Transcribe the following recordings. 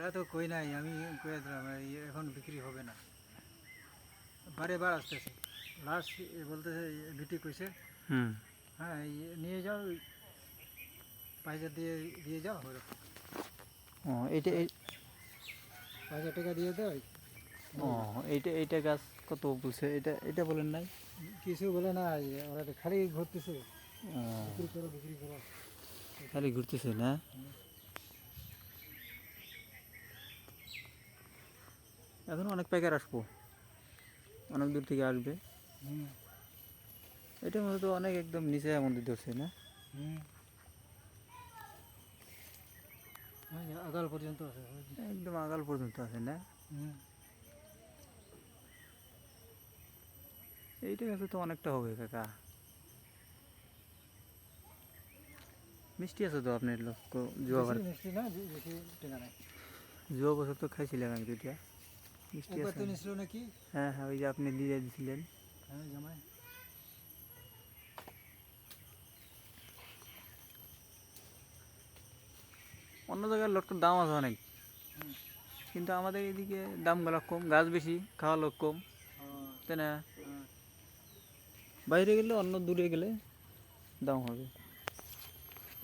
ওরা তো কই নাই, আমি কয়ে দিলাম এখন বিক্রি হবে না, বারে বার আসতেছে। লাস্ট বলতেছে বিটি কইছে হুম। হ্যাঁ নিয়ে যাও, পয়সা দিয়ে দিয়ে যাও, ওরকম ও এইটা 5,000 টাকা দিয়ে দেয়। ও এইটা গাছ কত বলছে? এটা বলেন নাই? কিছু বলে না, ওরা তো খালি ঘুরতেছে, ও বিক্রি করো বিক্রি করো। খালি ঘুরতেছে না? এখন অনেক প্যাকেট আসবো, অনেক দূর থেকে আসবে। হুম এটার মধ্যে তো অনেক একদম নিচে মন্দির ধরছে না? হুম আগাল পর্যন্ত আছে। একদম আগাল পর্যন্ত আছে না? হুম এইটা গাছে তো অনেকটা হবে কাকা। মিষ্টি আছে তো আপনার লোক বেশি মিষ্টি না, বেশি টাকা নাই। জুয়া বছর তো খাইছিলাম এক দুইটা, মিষ্টি একবার আছে। তো নিছিল নাকি? হ্যাঁ হ্যাঁ, ওই যে আপনি দিয়ে দিয়েছিলেন। হ্যাঁ জামাই। অন্য জায়গায় লটকার দাম আছে অনেক, হুম কিন্তু আমাদের এদিকে দামগুলো কম, গাছ বেশি, খাওয়া লোক কম, তাই না? হ্যাঁ বাইরে গেলে, অন্য দূরে গেলে দাম হবে।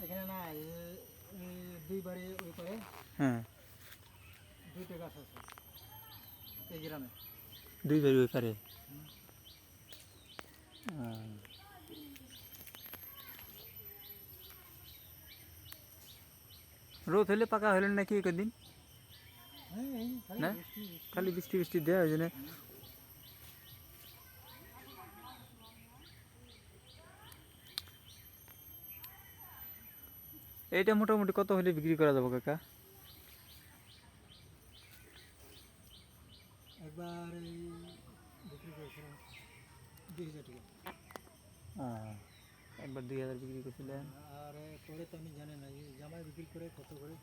এখানে না দুই বাড়ি ওই পারে হ্যাঁ, 2টা গাছ আছে এই গ্রামে। দুই বাড়ি ওই পারে। হুম। রোদ হলে পাকা হলেন নাকি একদিন? হ্যাঁ এই খালি না, বৃষ্টি বৃষ্টি। খালি বৃষ্টি বৃষ্টি দেয় ওই জন্য। এইটা মোটামুটি কত হলে বিক্রি করা যাবে কাকা? একবার এই বিক্রি করেছিলাম 20,000 টাকা। একবার 2000 বিক্রি করছিলেন। আর পরে তো আমি জানি না, এই জামাই বিক্রি করে কত করে।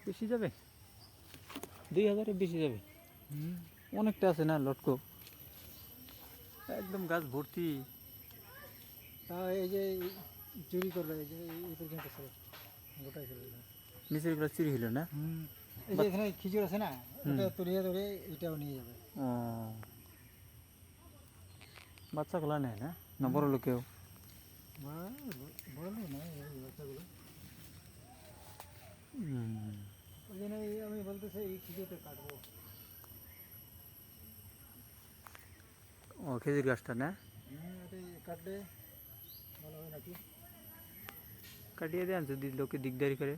বেশি যাবে, 2000-এ বেশি যাবে। হুম অনেকটা আছে না লটকো, একদম গাছ ভর্তি। তা এই যে চুরি করলো, এই যে এই পর্যন্ত ছিল, গোটাই ছিল। নিচের গুলো চুরি হলো না? হুম এই যে এখানে খিচুর আছে না, ওটা তুলিয়ে ধরে এটাও নিয়ে যাবে। ও, বাচ্চাগুলো নেয় না, না বড় লোকেও? বড় লোক না এই বাচ্চাগুলো। হুম। ওই জন্য আমি বলতেছি এই খিচুরটা কাটবো। ও, খেজুর গাছটা না? এটা কাটলে ভালো হয় নাকি? কাটিয়ে দেন যদি লোকে দিকদারি করে,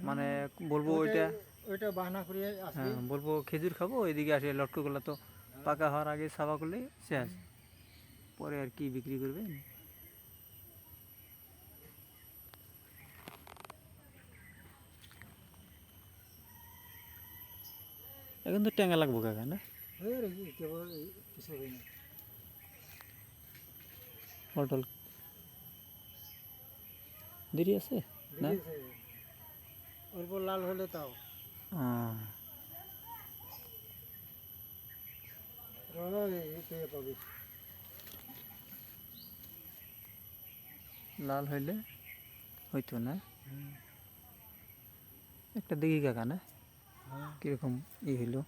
মানে বলবো ওইটা ওইটা। ওইটা বাহানা করে আসবে। হ্যাঁ, বলবো খেজুর খাবো, এদিকে আসে লটকোগুলো তো পাকা হওয়ার আগে সাবা করলে শেষ, পরে আর কি বিক্রি করবেন? এখন তো ট্যাঙ্গা লাগবো কাকা না? কেবল কিছু হয় না। পটল দেরি আছে না? দেখেছে অল্প লাল হলে তাও পেয়ে পাবি। লাল হইলে হইতো না। একটা দেখি কাকা না হ্যাঁ কিরকম ই হইলো।